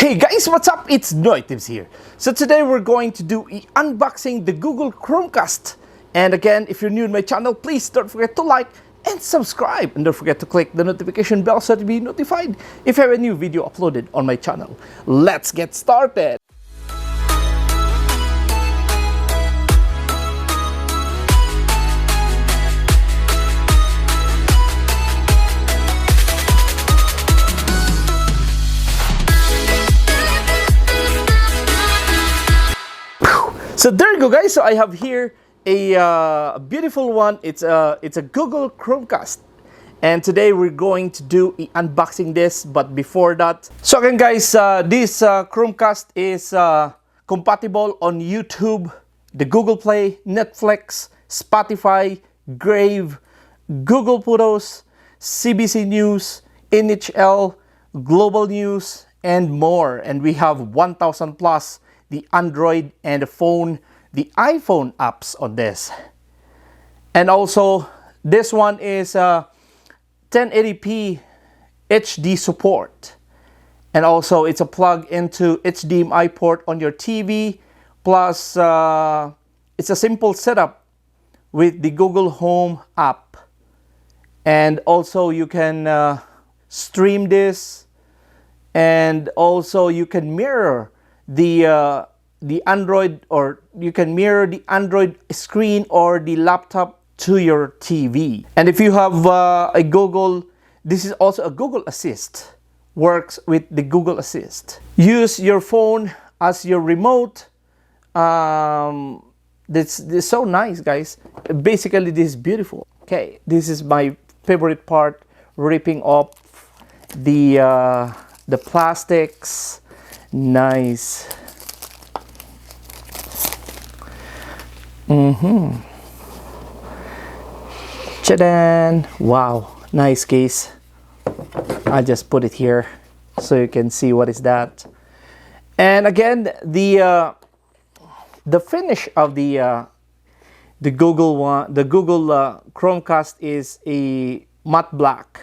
Hey guys, what's up? It's NoyTebs here. So today we're going to do unboxing the Google Chromecast. And again, if you're new to my channel, please don't forget to like and subscribe. And don't forget to click the notification bell so to be notified if I have a new video uploaded on my channel. Let's get started. So there you go, guys. So I have here a beautiful one. It's a Google Chromecast, and today we're going to do unboxing this. But before that, so again, guys, this Chromecast is compatible on YouTube, the Google Play, Netflix, Spotify, Grave, Google Photos, CBC News, NHL, Global News, and more. And we have 1,000 plus the Android and the iPhone apps on this. And also, this one is 1080p HD support. And also, it's a plug into HDMI port on your TV. Plus, it's a simple setup with the Google Home app. And also, you can stream this. And also, you can mirror the Android, or you can mirror the Android screen or the laptop to your TV. And if you have a Google, this is also a Google Assist, works with the Google Assist. Use your phone as your remote. This is so nice, guys. Basically, this is beautiful. Okay, this is my favorite part, ripping off the plastics. Nice. Chadan! Wow, nice case. I'll just put it here so you can see what is that. And again, the finish of the Google one, the Google Chromecast is a matte black.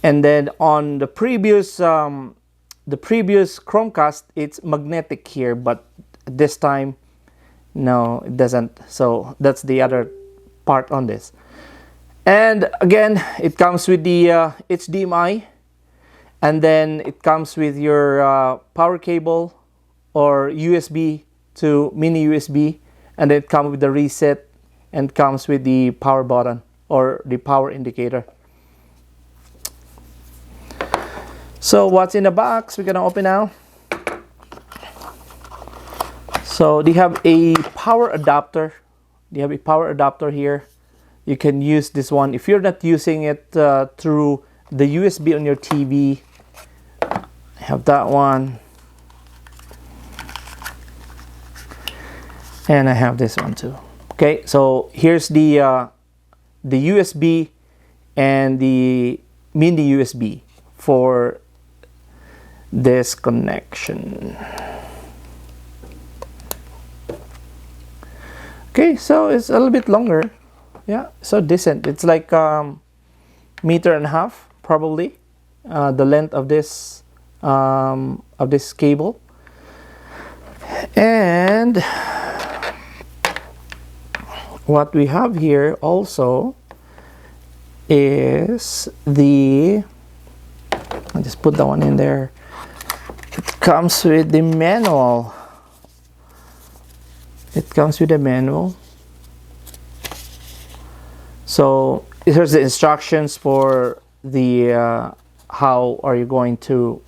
And then on the previous Chromecast, it's magnetic here, but this time, no, it doesn't. So that's the other part on this. And again, it comes with the HDMI, and then it comes with your power cable or USB to mini USB, and then it comes with the reset and comes with the power button or the power indicator. So what's in the box? We're gonna open now. So they have a power adapter. They have a power adapter here. You can use this one if you're not using it through the USB on your TV. I have that one, and I have this one too. Okay, so here's the USB and the mini USB for this connection. Okay, so it's a little bit longer. Yeah, so decent. It's like meter and a half probably, the length of this cable. And what we have here also is I'll just put that one in there. It comes with the manual. It comes with a manual. So here's the instructions for the how are you going to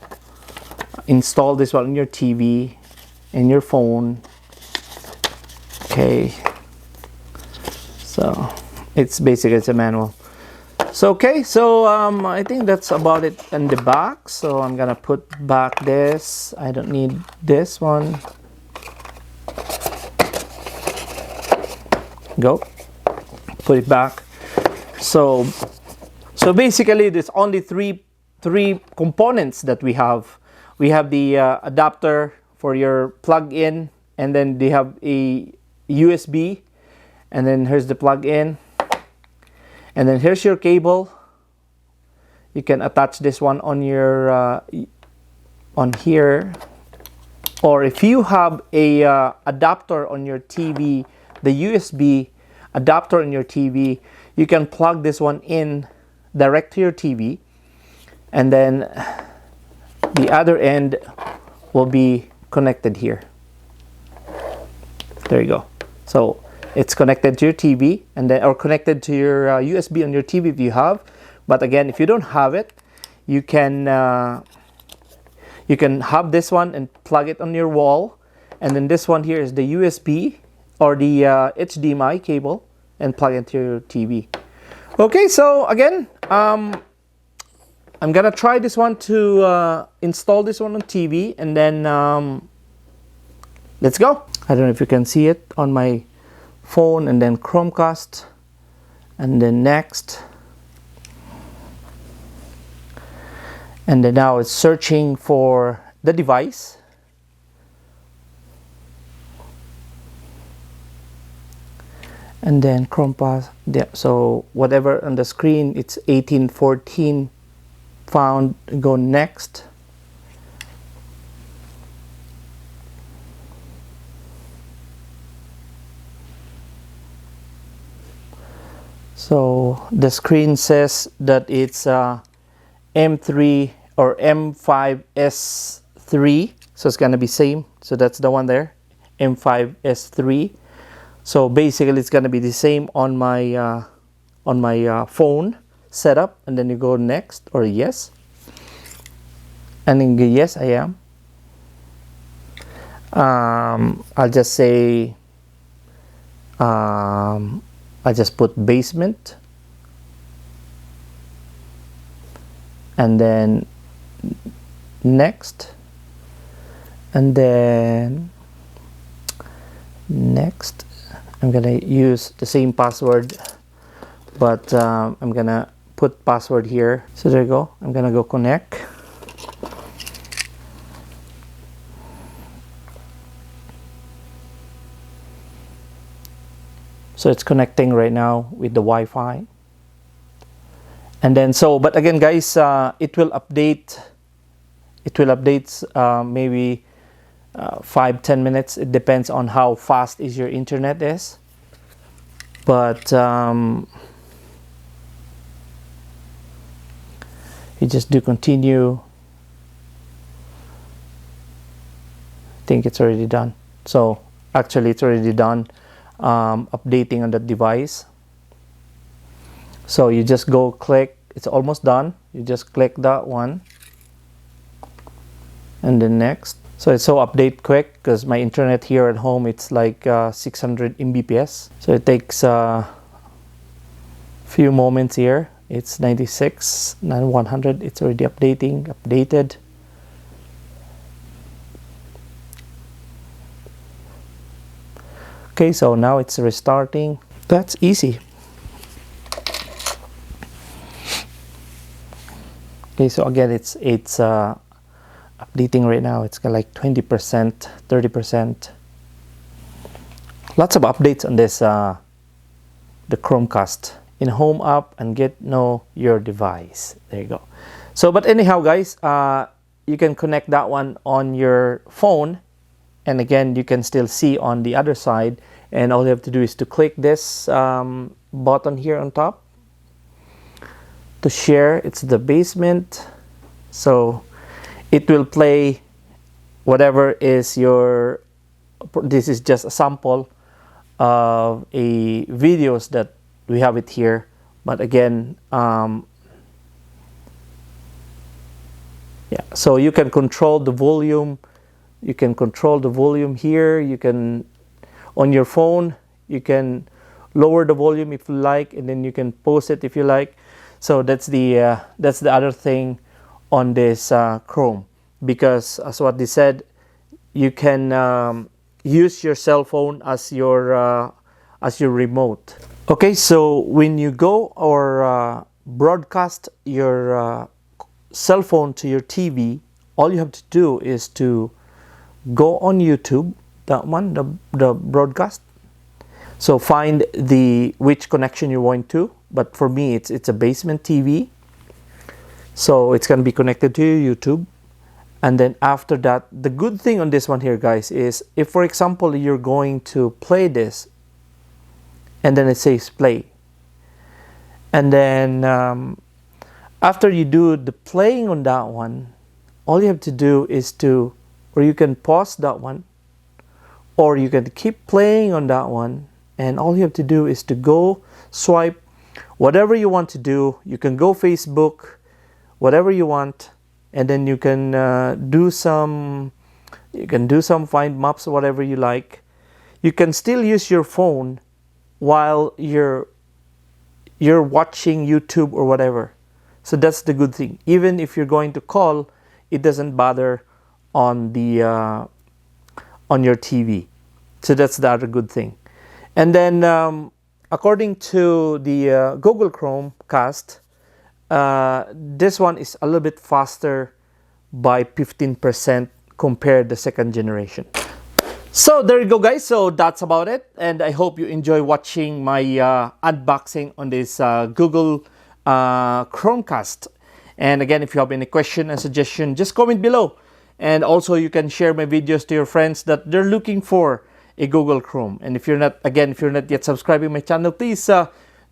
install this one on your TV and your phone. Okay. So it's a manual. So okay, so I think that's about it in the box. So I'm gonna put back this. I don't need this one. Go. Put it back. So basically, there's only three components that we have. We have the adapter for your plug-in, and then they have a USB, and then here's the plug-in. And then here's your cable. You can attach this one on your on here, or if you have a adapter on your TV, the USB adapter on your TV, you can plug this one in direct to your TV, and then the other end will be connected here. There you go. So it's connected to your TV, and then, or connected to your USB on your TV if you have. But again, if you don't have it, you can have this one and plug it on your wall, and then this one here is the USB or the HDMI cable, and plug it into your TV. Okay, so again, I'm gonna try this one to install this one on TV, and then let's go. I don't know if you can see it on my phone, and then Chromecast, and then next, and then now it's searching for the device. And then Chromecast, yeah, so whatever on the screen, it's 1814 found, go next. So the screen says that it's M3 or M5S3, so it's gonna be same. So that's the one there, M5S3. So basically it's gonna be the same on my phone setup, and then you go next or yes, and then yes, I am. I'll just say I just put basement, and then next, and then next. I'm gonna use the same password, but I'm gonna put password here. So there you go. I'm gonna go connect. So it's connecting right now with the Wi-Fi. And then but again guys, it will update. It will update maybe 5-10 minutes. It depends on how fast is your internet is, but you just do continue. I think it's already done. So actually it's already done updating on the device. So you just go click, it's almost done. You just click that one, and then next. So it's so update quick because my internet here at home, it's like 600 Mbps. So it takes a few moments here. It's 96, now 100. It's already updated. Okay, so now it's restarting. That's easy. Okay, so again, it's updating right now. It's got like 20%, 30%. Lots of updates on this, the Chromecast. In Home app and Know Your Device. There you go. So, but anyhow, guys, you can connect that one on your phone, and again, you can still see on the other side. And all you have to do is to click this button here on top to share. It's the basement. So it will play whatever is your, this is just a sample of a videos that we have it here. But again, yeah, so you can control the volume. You can control the volume here. You can, on your phone, you can lower the volume if you like, and then you can pause it if you like. So that's the other thing on this Chrome, because as what they said, you can use your cell phone as your remote. Okay, so when you go or broadcast your cell phone to your TV, all you have to do is to go on YouTube, that one, the broadcast. So find which connection you want to, but for me it's a basement TV. So it's going to be connected to your YouTube, And then after that, the good thing on this one here, guys, is if, for example, you're going to play this, and then it says play. And then after you do the playing on that one, all you have to do is to, or you can pause that one, or you can keep playing on that one, and all you have to do is to go swipe whatever you want to do. You can go Facebook, whatever you want, and then you can do some find maps, whatever you like. You can still use your phone while you're watching YouTube or whatever. So that's the good thing. Even if you're going to call, it doesn't bother on the on your TV. So that's the other good thing. And then according to the Google Chromecast, this one is a little bit faster by 15% compared to the second generation. So there you go, guys. So that's about it, and I hope you enjoy watching my unboxing on this Google Chromecast. And again, if you have any question and suggestion, just comment below. And also you can share my videos to your friends that they're looking for a Google Chrome. And if you're not yet subscribing my channel, please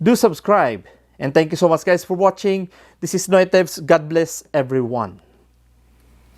do subscribe. And thank you so much, guys, for watching. This is NoyTebs. God bless everyone.